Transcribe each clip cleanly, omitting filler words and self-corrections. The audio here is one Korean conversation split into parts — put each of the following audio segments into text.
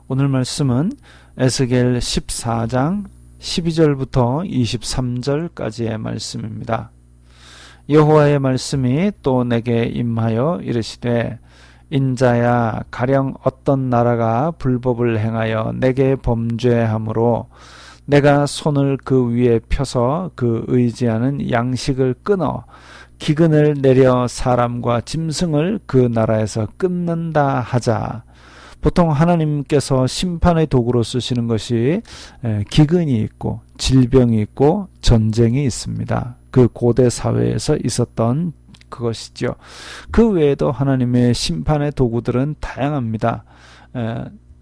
오늘 말씀은 에스겔 14장 12절부터 23절까지의 말씀입니다. 여호와의 말씀이 또 내게 임하여 이르시되 인자야, 가령 어떤 나라가 불법을 행하여 내게 범죄함으로 내가 손을 그 위에 펴서 그 의지하는 양식을 끊어 기근을 내려 사람과 짐승을 그 나라에서 끊는다 하자. 보통 하나님께서 심판의 도구로 쓰시는 것이 기근이 있고 질병이 있고 전쟁이 있습니다. 그 고대 사회에서 있었던 그것이죠. 그 외에도 하나님의 심판의 도구들은 다양합니다.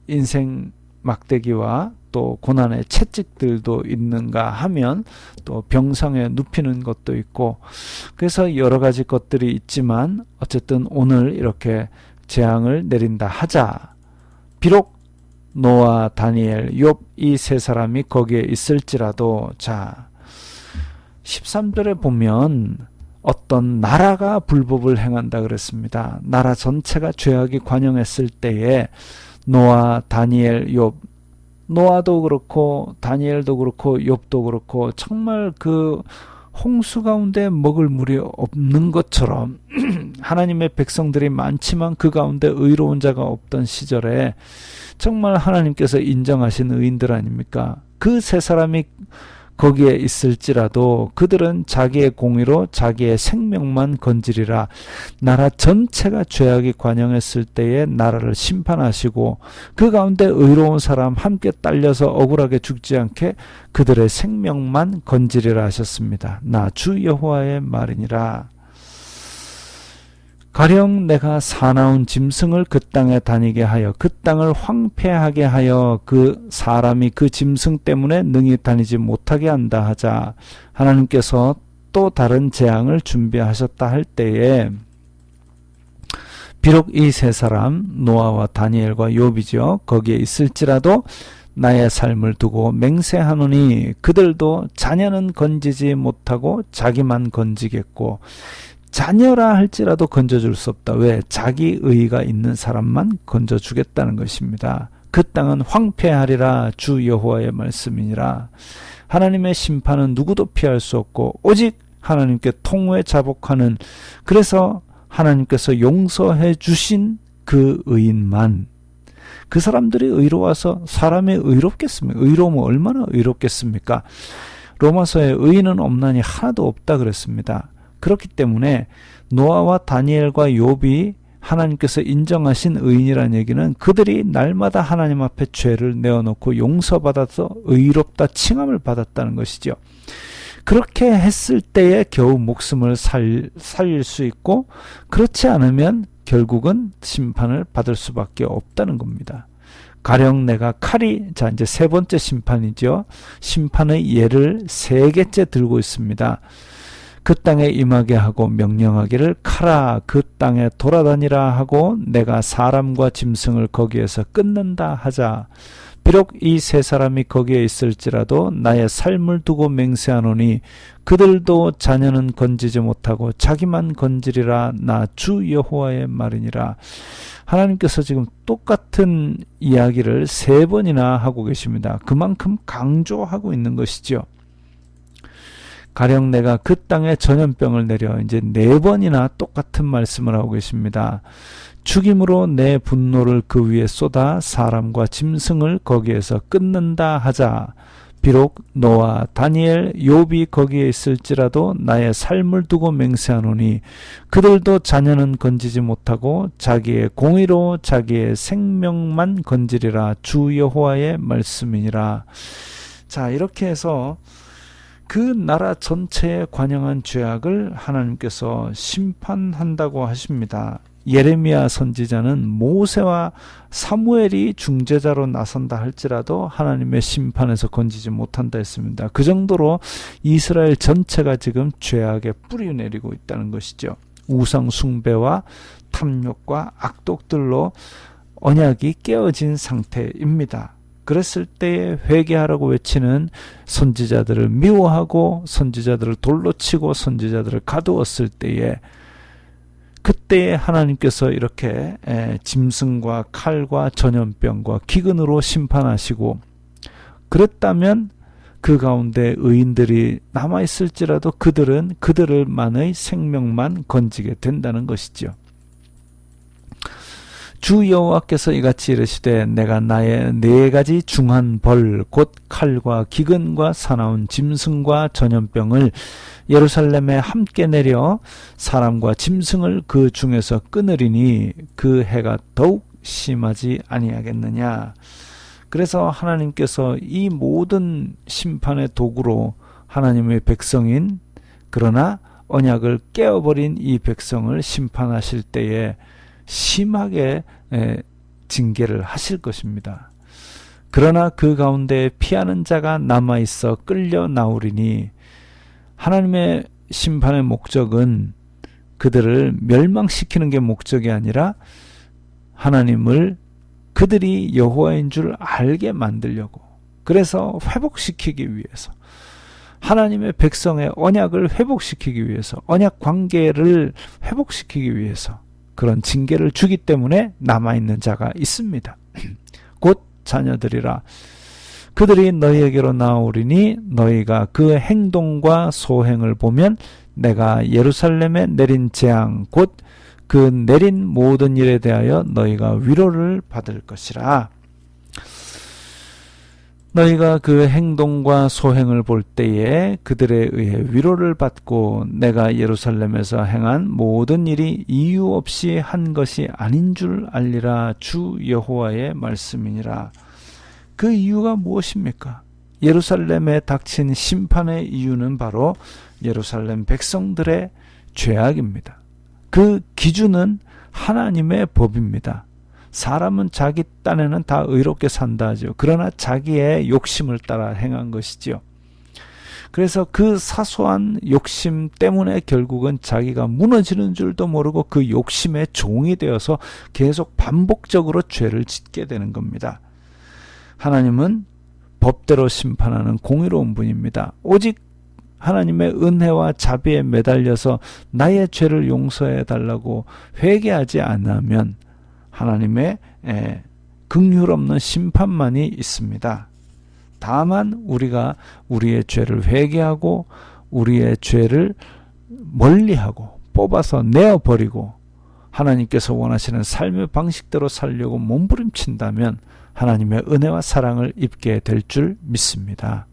인생 막대기와 또 고난의 채찍들도 있는가 하면 또 병상에 눕히는 것도 있고, 그래서 여러 가지 것들이 있지만 어쨌든 오늘 이렇게 재앙을 내린다 하자. 비록 노아, 다니엘, 욥 이 세 사람이 거기에 있을지라도, 자 13절에 보면 어떤 나라가 불법을 행한다 그랬습니다. 나라 전체가 죄악이 관영했을 때에 노아, 다니엘, 욥, 노아도 그렇고 다니엘도 그렇고 욥도 그렇고 정말 그 홍수 가운데 먹을 물이 없는 것처럼 하나님의 백성들이 많지만 그 가운데 의로운 자가 없던 시절에 정말 하나님께서 인정하신 의인들 아닙니까? 그 세 사람이 거기에 있을지라도 그들은 자기의 공의로 자기의 생명만 건지리라. 나라 전체가 죄악이 관영했을 때에 나라를 심판하시고 그 가운데 의로운 사람 함께 딸려서 억울하게 죽지 않게 그들의 생명만 건지리라 하셨습니다. 나 주 여호와의 말이니라. 가령 내가 사나운 짐승을 그 땅에 다니게 하여 그 땅을 황폐하게 하여 그 사람이 그 짐승 때문에 능히 다니지 못하게 한다 하자. 하나님께서 또 다른 재앙을 준비하셨다 할 때에 비록 이 세 사람 노아와 다니엘과 욥이죠. 거기에 있을지라도 나의 삶을 두고 맹세하노니 그들도 자녀는 건지지 못하고 자기만 건지겠고, 자녀라 할지라도 건져줄 수 없다. 왜? 자기 의의가 있는 사람만 건져주겠다는 것입니다. 그 땅은 황폐하리라. 주 여호와의 말씀이니라. 하나님의 심판은 누구도 피할 수 없고 오직 하나님께 통회 자복하는, 그래서 하나님께서 용서해 주신 그 의인만, 그 사람들이 의로워서 사람이 의롭겠습니까? 의로우면 얼마나 의롭겠습니까? 로마서에 의인은 없나니 하나도 없다 그랬습니다. 그렇기 때문에 노아와 다니엘과 욥이 하나님께서 인정하신 의인이라는 얘기는 그들이 날마다 하나님 앞에 죄를 내어놓고 용서받아서 의롭다 칭함을 받았다는 것이죠. 그렇게 했을 때에 겨우 목숨을 살릴 수 있고, 그렇지 않으면 결국은 심판을 받을 수밖에 없다는 겁니다. 가령 내가 칼이, 자 이제 세 번째 심판이죠. 심판의 예를 세 개째 들고 있습니다. 그 땅에 임하게 하고 명령하기를 칼아 그 땅에 돌아다니라 하고 내가 사람과 짐승을 거기에서 끊는다 하자. 비록 이 세 사람이 거기에 있을지라도 나의 삶을 두고 맹세하노니 그들도 자녀는 건지지 못하고 자기만 건지리라. 나 주 여호와의 말이니라. 하나님께서 지금 똑같은 이야기를 세 번이나 하고 계십니다. 그만큼 강조하고 있는 것이죠. 가령 내가 그 땅에 전염병을 내려, 이제 네 번이나 똑같은 말씀을 하고 계십니다. 죽임으로 내 분노를 그 위에 쏟아 사람과 짐승을 거기에서 끊는다 하자. 비록 노아, 다니엘, 욥이 거기에 있을지라도 나의 삶을 두고 맹세하노니 그들도 자녀는 건지지 못하고 자기의 공의로 자기의 생명만 건지리라. 주 여호와의 말씀이니라. 자, 이렇게 해서 그 나라 전체에 관영한 죄악을 하나님께서 심판한다고 하십니다. 예레미야 선지자는 모세와 사무엘이 중재자로 나선다 할지라도 하나님의 심판에서 건지지 못한다 했습니다. 그 정도로 이스라엘 전체가 지금 죄악에 뿌리 내리고 있다는 것이죠. 우상 숭배와 탐욕과 악독들로 언약이 깨어진 상태입니다. 그랬을 때에 회개하라고 외치는 선지자들을 미워하고 선지자들을 돌로 치고 선지자들을 가두었을 때에 그때에 하나님께서 이렇게 짐승과 칼과 전염병과 기근으로 심판하시고, 그랬다면 그 가운데 의인들이 남아있을지라도 그들은 그들만의 생명만 건지게 된다는 것이죠. 주 여호와께서 이같이 이르시되 내가 나의 4가지 중한 벌 곧 칼과 기근과 사나운 짐승과 전염병을 예루살렘에 함께 내려 사람과 짐승을 그 중에서 끊으리니 그 해가 더욱 심하지 아니하겠느냐. 그래서 하나님께서 이 모든 심판의 도구로 하나님의 백성인, 그러나 언약을 깨어버린 이 백성을 심판하실 때에 심하게 징계를 하실 것입니다. 그러나 그 가운데 피하는 자가 남아있어 끌려 나오리니, 하나님의 심판의 목적은 그들을 멸망시키는 게 목적이 아니라 하나님을, 그들이 여호와인 줄 알게 만들려고, 그래서 회복시키기 위해서, 하나님의 백성의 언약을 회복시키기 위해서, 언약 관계를 회복시키기 위해서 그런 징계를 주기 때문에 남아있는 자가 있습니다. 곧 자녀들이라. 그들이 너희에게로 나오리니 너희가 그 행동과 소행을 보면 내가 예루살렘에 내린 재앙 곧 그 내린 모든 일에 대하여 너희가 위로를 받을 것이라. 너희가 그 행동과 소행을 볼 때에 그들에 의해 위로를 받고 내가 예루살렘에서 행한 모든 일이 이유 없이 한 것이 아닌 줄 알리라. 주 여호와의 말씀이니라. 그 이유가 무엇입니까? 예루살렘에 닥친 심판의 이유는 바로 예루살렘 백성들의 죄악입니다. 그 기준은 하나님의 법입니다. 사람은 자기 딴에는 다 의롭게 산다 하죠. 그러나 자기의 욕심을 따라 행한 것이지요. 그래서 그 사소한 욕심 때문에 결국은 자기가 무너지는 줄도 모르고 그 욕심의 종이 되어서 계속 반복적으로 죄를 짓게 되는 겁니다. 하나님은 법대로 심판하는 공의로운 분입니다. 오직 하나님의 은혜와 자비에 매달려서 나의 죄를 용서해 달라고 회개하지 않으면 하나님의 긍휼 없는 심판만이 있습니다. 다만 우리가 우리의 죄를 회개하고 우리의 죄를 멀리하고 뽑아서 내어버리고 하나님께서 원하시는 삶의 방식대로 살려고 몸부림친다면 하나님의 은혜와 사랑을 입게 될 줄 믿습니다.